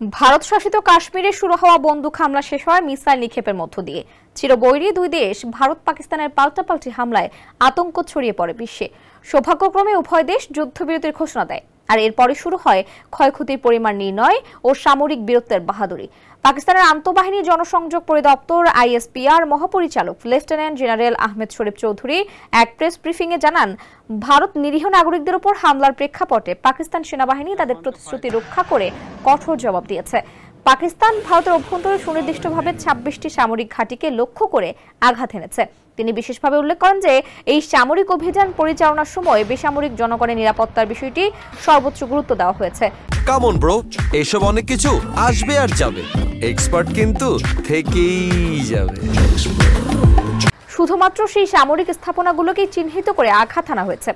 ভারত শাসিত কাশ্মীরে শুরু হওয়া বন্দুক হামলা শেষ হয় মিসাইল নিক্ষেপের মধ্য দিয়ে। চিরবৈরী দুই দেশ ভারত পাকিস্তানের পাল্টাপাল্টি হামলায় আতঙ্ক ছড়িয়ে পড়ে বিশ্বে। সৌভাগ্যক্রমে উভয় দেশ যুদ্ধবিরতির ঘোষণা দেয়, আর এরপরই শুরু হয় ক্ষয়ক্ষতির পরিমাণ নির্ণয় ও সামরিক বীরত্বের বাহাদুরি। পাকিস্তানের আন্তঃবাহিনী জনসংযোগ পরিদপ্তর আইএসপিআর মহাপরিচালক লেফটেন্যান্ট জেনারেল আহমেদ শরীফ চৌধুরী এক প্রেস ব্রিফিংয়ে জানান, ভারত নিরীহ নাগরিকদের উপর হামলার প্রেক্ষাপটে পাকিস্তান সেনাবাহিনী তাদের প্রতিশ্রুতি রক্ষা করে কঠোর জবাব দিয়েছে। পাকিস্তান ভারতের অভ্যন্তরে সুনির্দিষ্টভাবে 26টি সামরিক ঘাঁটিকে লক্ষ্য করে আঘাত এনেছে। তিনি বিশেষভাবে উল্লেখ করেন যে এই সামরিক অভিযান পরিচালনার সময় বেসামরিক জনগণের নিরাপত্তার বিষয়টি সর্বোচ্চ গুরুত্ব দেওয়া হয়েছে। কাম অন ব্রো, এসব অনেক কিছু আসবে আর যাবে, এক্সপার্ট কিন্তু থেকেই যাবে। শুধুমাত্র সেই সামরিক স্থাপনাগুলোকেই চিহ্নিত করে আঘাত আনা হয়েছে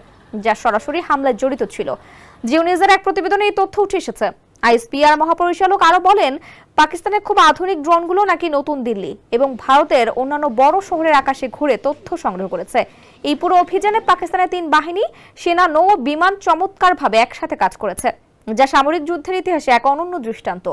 যা সরাসরি হামলায় জড়িত ছিল। জিও নিউজের এক প্রতিবেদনে এই তথ্য উঠে এসেছে। আইএসপিআর মহাপরিচালক আরো বলেন, পাকিস্তানের খুব আধুনিক ড্রোনগুলো নাকি নতুন দিল্লি এবং ভারতের অন্যান্য বড় শহরের আকাশে ঘুরে তথ্য সংগ্রহ করেছে। এই পুরো অভিযানে পাকিস্তানের 3 বাহিনী, সেনা, নৌ, বিমান চমৎকারভাবে একসাথে কাজ করেছে, যা সামরিক যুদ্ধের ইতিহাসে এক অনন্য দৃষ্টান্ত।